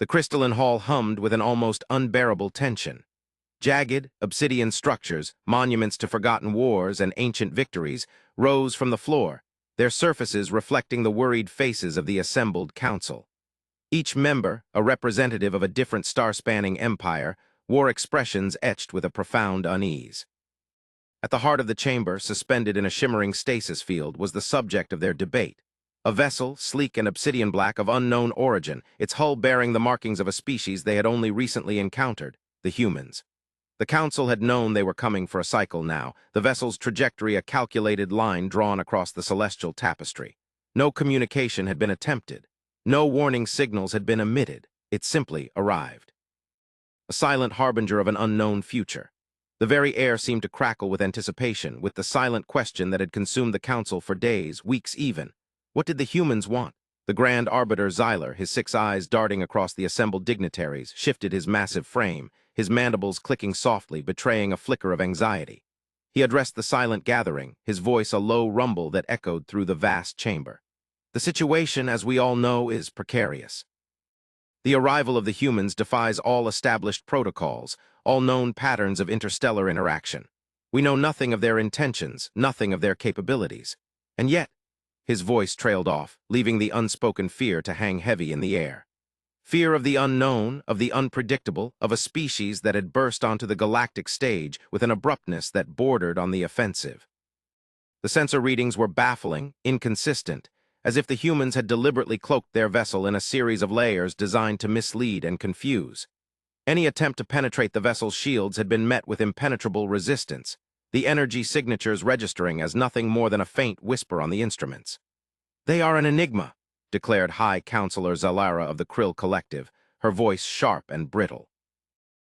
The crystalline hall hummed with an almost unbearable tension. Jagged, obsidian structures, monuments to forgotten wars and ancient victories, rose from the floor, their surfaces reflecting the worried faces of the assembled council. Each member, a representative of a different star-spanning empire, wore expressions etched with a profound unease. At the heart of the chamber, suspended in a shimmering stasis field, was the subject of their debate. A vessel, sleek and obsidian black, of unknown origin, its hull bearing the markings of a species they had only recently encountered, the humans. The council had known they were coming for a cycle now, the vessel's trajectory a calculated line drawn across the celestial tapestry. No communication had been attempted. No warning signals had been emitted. It simply arrived. A silent harbinger of an unknown future. The very air seemed to crackle with anticipation, with the silent question that had consumed the council for days, weeks even. What did the humans want? The grand arbiter Xyler, his 6 eyes darting across the assembled dignitaries, shifted his massive frame, his mandibles clicking softly, betraying a flicker of anxiety. He addressed the silent gathering, his voice a low rumble that echoed through the vast chamber. The situation, as we all know, is precarious. The arrival of the humans defies all established protocols, all known patterns of interstellar interaction. We know nothing of their intentions, nothing of their capabilities. And yet, his voice trailed off, leaving the unspoken fear to hang heavy in the air. Fear of the unknown, of the unpredictable, of a species that had burst onto the galactic stage with an abruptness that bordered on the offensive. The sensor readings were baffling, inconsistent, as if the humans had deliberately cloaked their vessel in a series of layers designed to mislead and confuse. Any attempt to penetrate the vessel's shields had been met with impenetrable resistance, the energy signatures registering as nothing more than a faint whisper on the instruments. "They are an enigma," declared High Counselor Zalara of the Krill Collective, her voice sharp and brittle.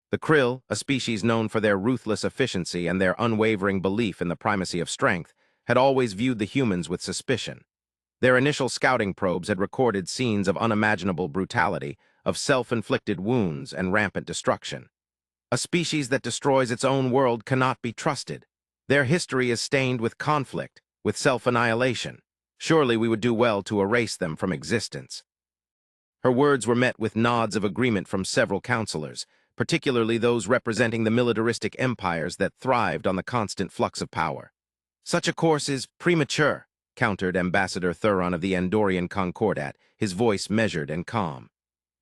The Krill, a species known for their ruthless efficiency and their unwavering belief in the primacy of strength, had always viewed the humans with suspicion. Their initial scouting probes had recorded scenes of unimaginable brutality, of self-inflicted wounds and rampant destruction. A species that destroys its own world cannot be trusted. Their history is stained with conflict, with self-annihilation. Surely we would do well to erase them from existence. Her words were met with nods of agreement from several counselors, particularly those representing the militaristic empires that thrived on the constant flux of power. "Such a course is premature," countered Ambassador Thuron of the Andorian Concordat, his voice measured and calm.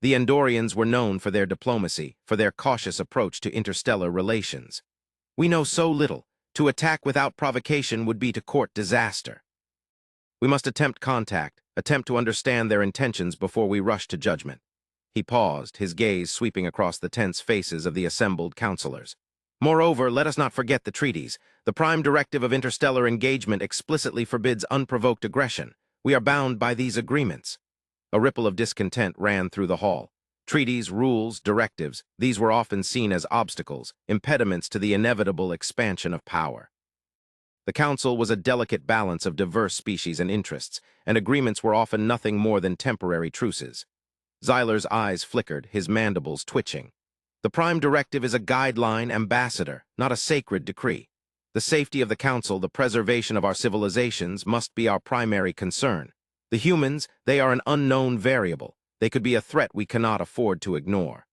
The Andorians were known for their diplomacy, for their cautious approach to interstellar relations. "We know so little. To attack without provocation would be to court disaster. We must attempt contact, attempt to understand their intentions before we rush to judgment." He paused, his gaze sweeping across the tense faces of the assembled counselors. "Moreover, let us not forget the treaties. The prime directive of interstellar engagement explicitly forbids unprovoked aggression. We are bound by these agreements." A ripple of discontent ran through the hall. Treaties, rules, directives, these were often seen as obstacles, impediments to the inevitable expansion of power. The council was a delicate balance of diverse species and interests, and agreements were often nothing more than temporary truces. Xyler's eyes flickered, his mandibles twitching. "The prime directive is a guideline, ambassador, not a sacred decree. The safety of the council, the preservation of our civilizations, must be our primary concern. The humans, they are an unknown variable. They could be a threat we cannot afford to ignore."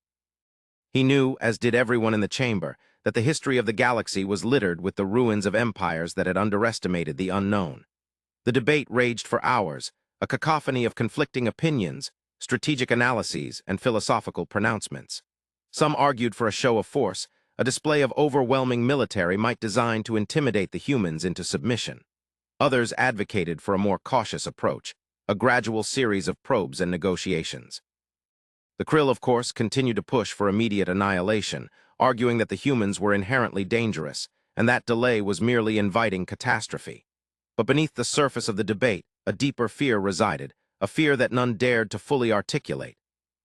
He knew, as did everyone in the chamber, that the history of the galaxy was littered with the ruins of empires that had underestimated the unknown. The debate raged for hours, a cacophony of conflicting opinions, strategic analyses, and philosophical pronouncements. Some argued for a show of force, a display of overwhelming military might designed to intimidate the humans into submission. Others advocated for a more cautious approach, a gradual series of probes and negotiations. The Krill, of course, continued to push for immediate annihilation, arguing that the humans were inherently dangerous, and that delay was merely inviting catastrophe. But beneath the surface of the debate, a deeper fear resided, a fear that none dared to fully articulate,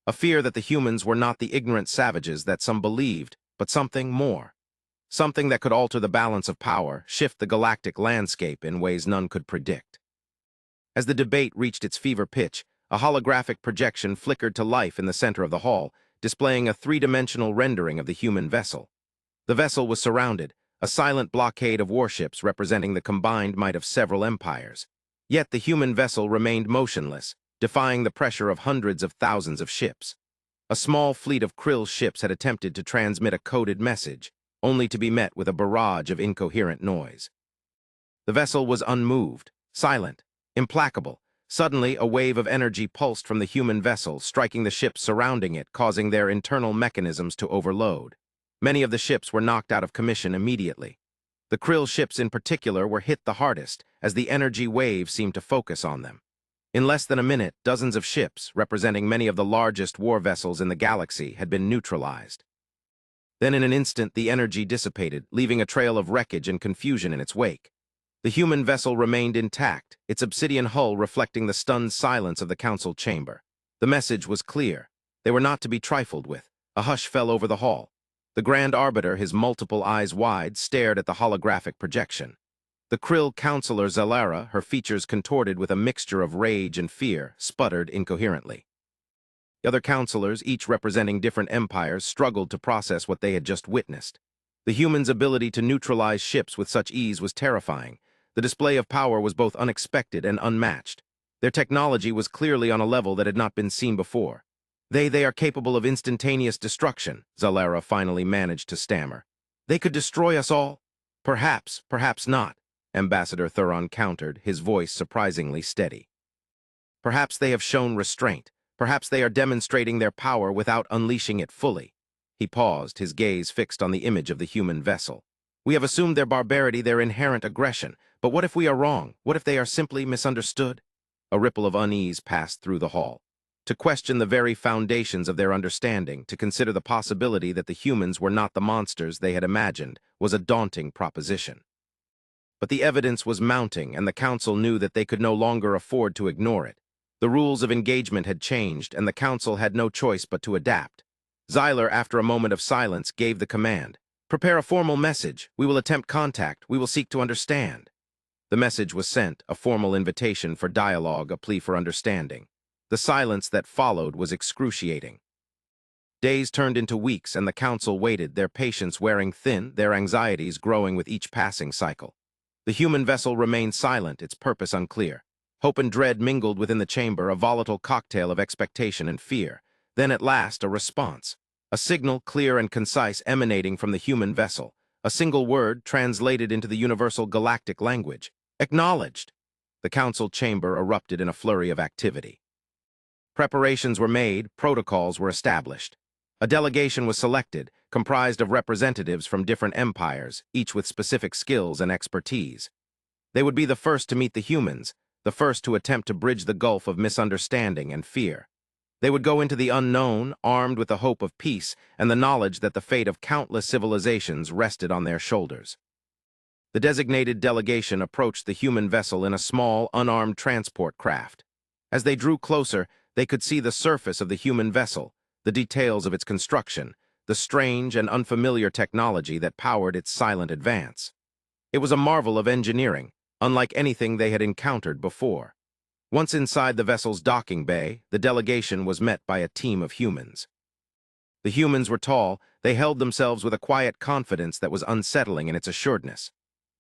a fear that the humans were not the ignorant savages that some believed, but something more. Something that could alter the balance of power, shift the galactic landscape in ways none could predict. As the debate reached its fever pitch, a holographic projection flickered to life in the center of the hall, displaying a three-dimensional rendering of the human vessel. The vessel was surrounded, a silent blockade of warships representing the combined might of several empires. Yet the human vessel remained motionless, defying the pressure of hundreds of thousands of ships. A small fleet of Krill's ships had attempted to transmit a coded message, only to be met with a barrage of incoherent noise. The vessel was unmoved, silent, implacable. Suddenly, a wave of energy pulsed from the human vessel, striking the ships surrounding it, causing their internal mechanisms to overload. Many of the ships were knocked out of commission immediately. The Krill ships in particular were hit the hardest, as the energy wave seemed to focus on them. In less than a minute, dozens of ships, representing many of the largest war vessels in the galaxy, had been neutralized. Then in an instant, the energy dissipated, leaving a trail of wreckage and confusion in its wake. The human vessel remained intact, its obsidian hull reflecting the stunned silence of the council chamber. The message was clear. They were not to be trifled with. A hush fell over the hall. The Grand Arbiter, his multiple eyes wide, stared at the holographic projection. The Krill counselor Zalara, her features contorted with a mixture of rage and fear, sputtered incoherently. The other counselors, each representing different empires, struggled to process what they had just witnessed. The humans' ability to neutralize ships with such ease was terrifying. The display of power was both unexpected and unmatched. Their technology was clearly on a level that had not been seen before. They are capable of instantaneous destruction, Zalara finally managed to stammer. They could destroy us all? Perhaps, perhaps not, Ambassador Thuron countered, his voice surprisingly steady. Perhaps they have shown restraint. Perhaps they are demonstrating their power without unleashing it fully. He paused, his gaze fixed on the image of the human vessel. We have assumed their barbarity, their inherent aggression. But what if we are wrong? What if they are simply misunderstood? A ripple of unease passed through the hall. To question the very foundations of their understanding, to consider the possibility that the humans were not the monsters they had imagined, was a daunting proposition. But the evidence was mounting, and the Council knew that they could no longer afford to ignore it. The rules of engagement had changed, and the Council had no choice but to adapt. Xyler, after a moment of silence, gave the command. Prepare a formal message. We will attempt contact. We will seek to understand. The message was sent, a formal invitation for dialogue, a plea for understanding. The silence that followed was excruciating. Days turned into weeks, and the Council waited, their patience wearing thin, their anxieties growing with each passing cycle. The human vessel remained silent, its purpose unclear. Hope and dread mingled within the chamber, a volatile cocktail of expectation and fear. Then at last, a response. A signal, clear and concise, emanating from the human vessel. A single word translated into the universal galactic language. Acknowledged. The Council chamber erupted in a flurry of activity. Preparations were made, protocols were established. A delegation was selected, comprised of representatives from different empires, each with specific skills and expertise. They would be the first to meet the humans, the first to attempt to bridge the gulf of misunderstanding and fear. They would go into the unknown, armed with the hope of peace and the knowledge that the fate of countless civilizations rested on their shoulders. The designated delegation approached the human vessel in a small, unarmed transport craft. As they drew closer, they could see the surface of the human vessel, the details of its construction, the strange and unfamiliar technology that powered its silent advance. It was a marvel of engineering, unlike anything they had encountered before. Once inside the vessel's docking bay, the delegation was met by a team of humans. The humans were tall, they held themselves with a quiet confidence that was unsettling in its assuredness.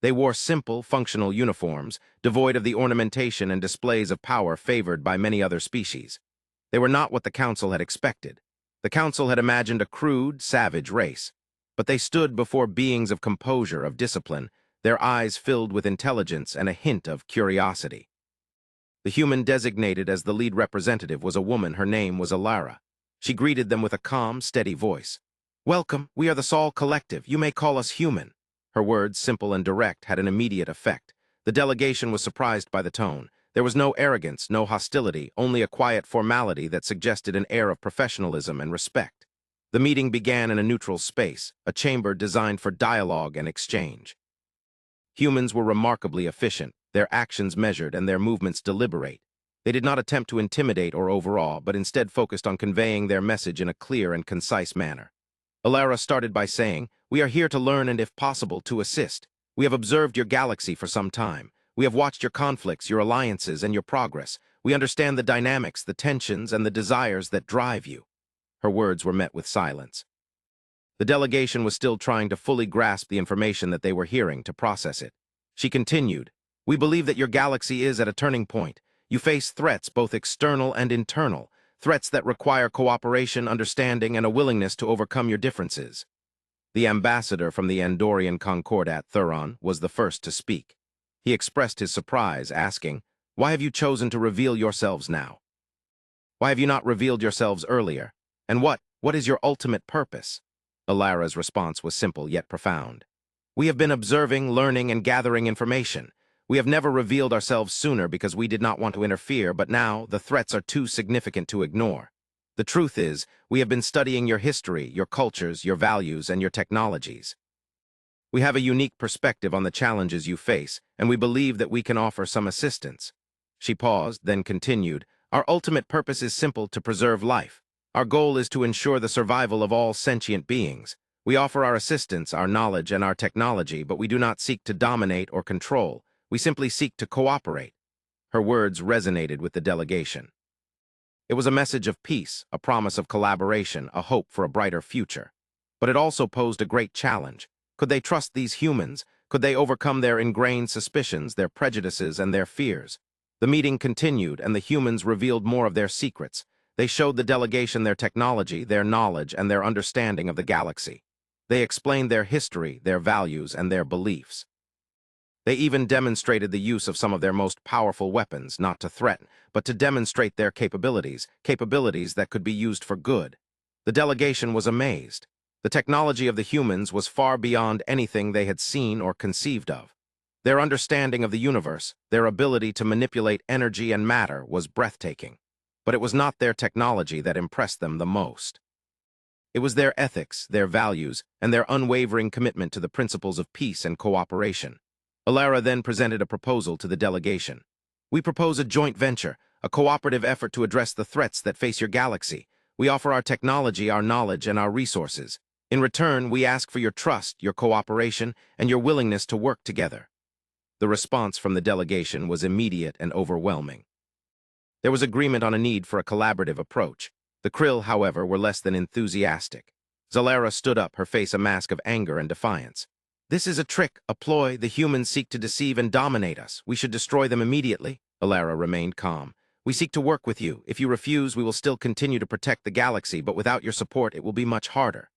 They wore simple, functional uniforms, devoid of the ornamentation and displays of power favored by many other species. They were not what the Council had expected. The Council had imagined a crude, savage race. But they stood before beings of composure, of discipline, their eyes filled with intelligence and a hint of curiosity. The human designated as the lead representative was a woman. Her name was Alara. She greeted them with a calm, steady voice. "Welcome, we are the Sol Collective. You may call us human." Her words, simple and direct, had an immediate effect. The delegation was surprised by the tone. There was no arrogance, no hostility, only a quiet formality that suggested an air of professionalism and respect. The meeting began in a neutral space, a chamber designed for dialogue and exchange. Humans were remarkably efficient, their actions measured and their movements deliberate. They did not attempt to intimidate or overawe, but instead focused on conveying their message in a clear and concise manner. Alara started by saying, "We are here to learn and, if possible, to assist. We have observed your galaxy for some time. We have watched your conflicts, your alliances, and your progress. We understand the dynamics, the tensions, and the desires that drive you." Her words were met with silence. The delegation was still trying to fully grasp the information that they were hearing, to process it. She continued, "We believe that your galaxy is at a turning point. You face threats, both external and internal. threats that require cooperation, understanding, and a willingness to overcome your differences. The ambassador from the Andorian Concordat, Thuron, was the first to speak. He expressed his surprise, asking, "Why have you chosen to reveal yourselves now? Why have you not revealed yourselves earlier? And what is your ultimate purpose?" Alara's response was simple yet profound. "We have been observing, learning, and gathering information. We have never revealed ourselves sooner because we did not want to interfere, but now the threats are too significant to ignore. The truth is, we have been studying your history, your cultures, your values, and your technologies. We have a unique perspective on the challenges you face, and we believe that we can offer some assistance." She paused, then continued, "Our ultimate purpose is simple: to preserve life. Our goal is to ensure the survival of all sentient beings. We offer our assistance, our knowledge, and our technology, but we do not seek to dominate or control. We simply seek to cooperate." Her words resonated with the delegation. It was a message of peace, a promise of collaboration, a hope for a brighter future. But it also posed a great challenge. Could they trust these humans? Could they overcome their ingrained suspicions, their prejudices, and their fears? The meeting continued, and the humans revealed more of their secrets. They showed the delegation their technology, their knowledge, and their understanding of the galaxy. They explained their history, their values, and their beliefs. They even demonstrated the use of some of their most powerful weapons, not to threaten, but to demonstrate their capabilities that could be used for good. The delegation was amazed. The technology of the humans was far beyond anything they had seen or conceived of. Their understanding of the universe, their ability to manipulate energy and matter, was breathtaking. But it was not their technology that impressed them the most. It was their ethics, their values, and their unwavering commitment to the principles of peace and cooperation. Alara then presented a proposal to the delegation. "We propose a joint venture, a cooperative effort to address the threats that face your galaxy. We offer our technology, our knowledge, and our resources. In return, we ask for your trust, your cooperation, and your willingness to work together." The response from the delegation was immediate and overwhelming. There was agreement on a need for a collaborative approach. The Krill, however, were less than enthusiastic. Zalara stood up, her face a mask of anger and defiance. "This is a trick, a ploy. The humans seek to deceive and dominate us. We should destroy them immediately." Alara remained calm. "We seek to work with you. If you refuse, we will still continue to protect the galaxy, but without your support, it will be much harder."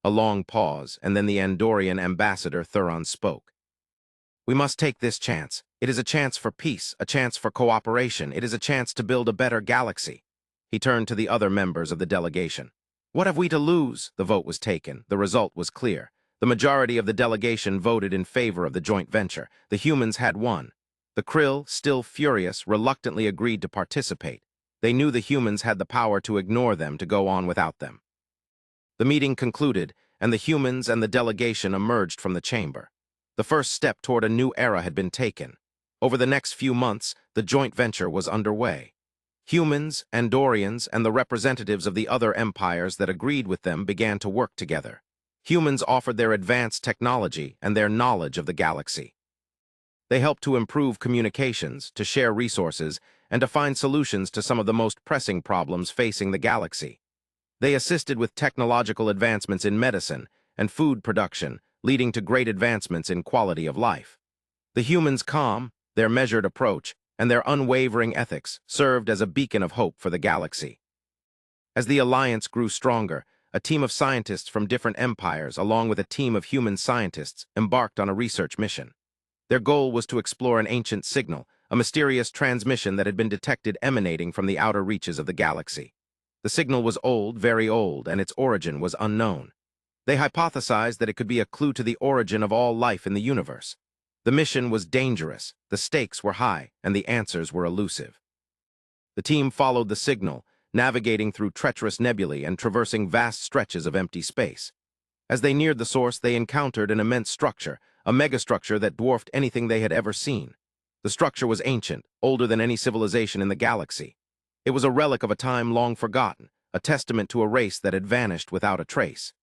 A long pause, and then the Andorian ambassador Thuron spoke. "We must take this chance. It is a chance for peace, a chance for cooperation. It is a chance to build a better galaxy." He turned to the other members of the delegation. "What have we to lose?" The vote was taken. The result was clear. The majority of the delegation voted in favor of the joint venture. The humans had won. The Krill, still furious, reluctantly agreed to participate. They knew the humans had the power to ignore them, to go on without them. The meeting concluded, and the humans and the delegation emerged from the chamber. The first step toward a new era had been taken. Over the next few months, the joint venture was underway. Humans, Andorians, and the representatives of the other empires that agreed with them began to work together. Humans offered their advanced technology and their knowledge of the galaxy. They helped to improve communications, to share resources, and to find solutions to some of the most pressing problems facing the galaxy. They assisted with technological advancements in medicine and food production, leading to great advancements in quality of life. The humans' calm, their measured approach, and their unwavering ethics served as a beacon of hope for the galaxy. As the alliance grew stronger, a team of scientists from different empires, along with a team of human scientists, embarked on a research mission. Their goal was to explore an ancient signal, a mysterious transmission that had been detected emanating from the outer reaches of the galaxy. The signal was old, very old, and its origin was unknown. They hypothesized that it could be a clue to the origin of all life in the universe. The mission was dangerous, the stakes were high, and the answers were elusive. The team followed the signal, navigating through treacherous nebulae and traversing vast stretches of empty space. As they neared the source, they encountered an immense structure, a megastructure that dwarfed anything they had ever seen. The structure was ancient, older than any civilization in the galaxy. It was a relic of a time long forgotten, a testament to a race that had vanished without a trace.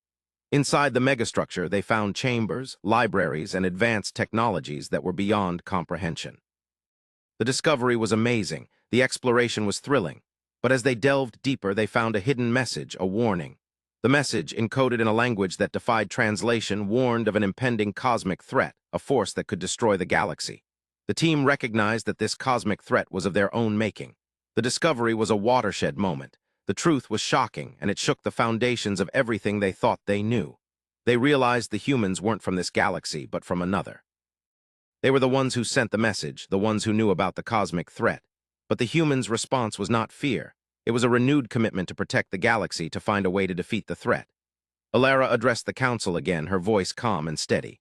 Inside the megastructure, they found chambers, libraries, and advanced technologies that were beyond comprehension. The discovery was amazing, the exploration was thrilling, but as they delved deeper, they found a hidden message, a warning. The message, encoded in a language that defied translation, warned of an impending cosmic threat, a force that could destroy the galaxy. The team recognized that this cosmic threat was of their own making. The discovery was a watershed moment. The truth was shocking, and it shook the foundations of everything they thought they knew. They realized the humans weren't from this galaxy, but from another. They were the ones who sent the message, the ones who knew about the cosmic threat. But the humans' response was not fear. It was a renewed commitment to protect the galaxy, to find a way to defeat the threat. Alara addressed the council again, her voice calm and steady.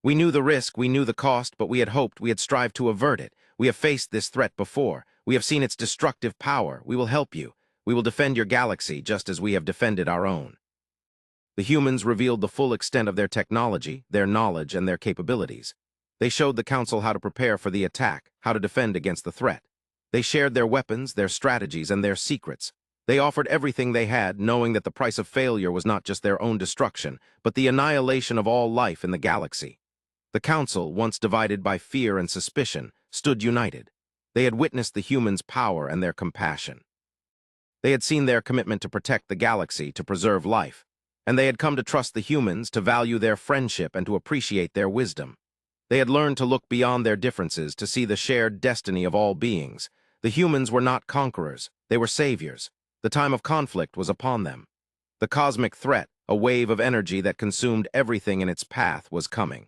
"We knew the risk, we knew the cost, but we had hoped, we had strived to avert it. We have faced this threat before. We have seen its destructive power. We will help you. We will defend your galaxy just as we have defended our own." The humans revealed the full extent of their technology, their knowledge, and their capabilities. They showed the council how to prepare for the attack, how to defend against the threat. They shared their weapons, their strategies, and their secrets. They offered everything they had, knowing that the price of failure was not just their own destruction, but the annihilation of all life in the galaxy. The council, once divided by fear and suspicion, stood united. They had witnessed the humans' power and their compassion. They had seen their commitment to protect the galaxy, to preserve life, and they had come to trust the humans, to value their friendship, and to appreciate their wisdom. They had learned to look beyond their differences, to see the shared destiny of all beings. The humans were not conquerors, they were saviors. The time of conflict was upon them. The cosmic threat, a wave of energy that consumed everything in its path, was coming.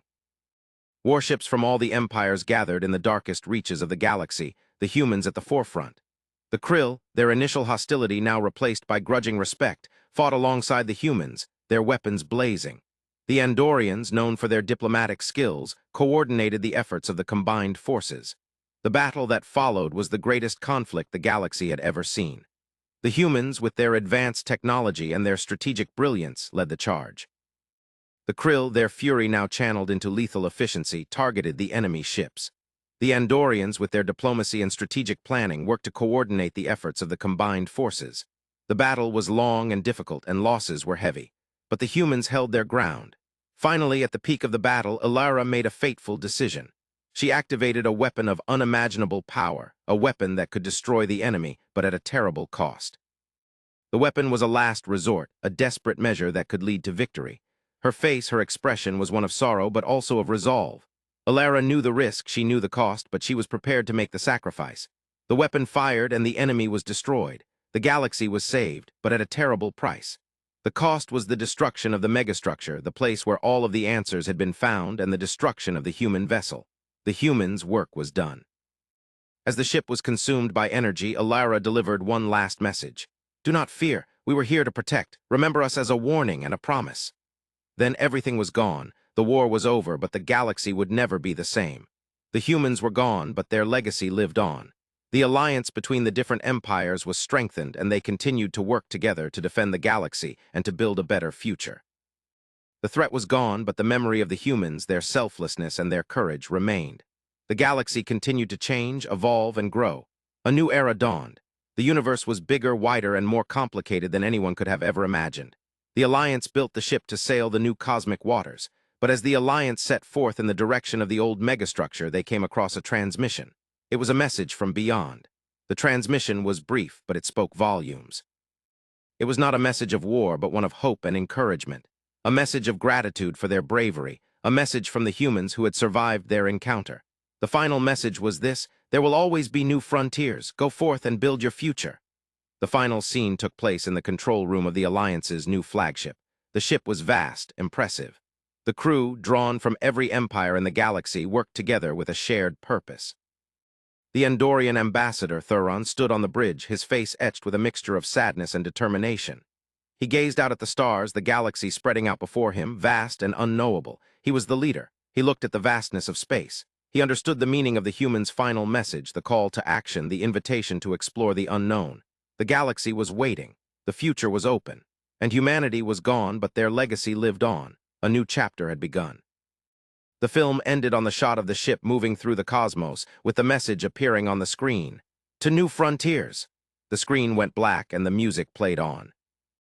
Warships from all the empires gathered in the darkest reaches of the galaxy, the humans at the forefront. The Krill, their initial hostility now replaced by grudging respect, fought alongside the humans, their weapons blazing. The Andorians, known for their diplomatic skills, coordinated the efforts of the combined forces. The battle that followed was the greatest conflict the galaxy had ever seen. The humans, with their advanced technology and their strategic brilliance, led the charge. The Krill, their fury now channeled into lethal efficiency, targeted the enemy ships. The Andorians, with their diplomacy and strategic planning, worked to coordinate the efforts of the combined forces. The battle was long and difficult, and losses were heavy. But the humans held their ground. Finally, at the peak of the battle, Alara made a fateful decision. She activated a weapon of unimaginable power, a weapon that could destroy the enemy, but at a terrible cost. The weapon was a last resort, a desperate measure that could lead to victory. Her face, her expression, was one of sorrow, but also of resolve. Alara knew the risk, she knew the cost, but she was prepared to make the sacrifice. The weapon fired, and the enemy was destroyed. The galaxy was saved, but at a terrible price. The cost was the destruction of the megastructure, the place where all of the answers had been found, and the destruction of the human vessel. The humans' work was done. As the ship was consumed by energy, Alara delivered one last message. "Do not fear. We were here to protect. Remember us as a warning and a promise." Then everything was gone. The war was over, but the galaxy would never be the same. The humans were gone, but their legacy lived on. The alliance between the different empires was strengthened, and they continued to work together to defend the galaxy and to build a better future. The threat was gone, but the memory of the humans, their selflessness, and their courage remained. The galaxy continued to change, evolve, and grow. A new era dawned. The universe was bigger, wider, and more complicated than anyone could have ever imagined. The Alliance built the ship to sail the new cosmic waters, but as the Alliance set forth in the direction of the old megastructure, they came across a transmission. It was a message from beyond. The transmission was brief, but it spoke volumes. It was not a message of war, but one of hope and encouragement. A message of gratitude for their bravery, a message from the humans who had survived their encounter. The final message was this: there will always be new frontiers. Go forth and build your future. The final scene took place in the control room of the Alliance's new flagship. The ship was vast, impressive. The crew, drawn from every empire in the galaxy, worked together with a shared purpose. The Andorian ambassador, Thuron, stood on the bridge, his face etched with a mixture of sadness and determination. He gazed out at the stars, the galaxy spreading out before him, vast and unknowable. He was the leader. He looked at the vastness of space. He understood the meaning of the humans' final message, the call to action, the invitation to explore the unknown. The galaxy was waiting. The future was open. And humanity was gone, but their legacy lived on. A new chapter had begun. The film ended on the shot of the ship moving through the cosmos, with the message appearing on the screen. To new frontiers. The screen went black and the music played on.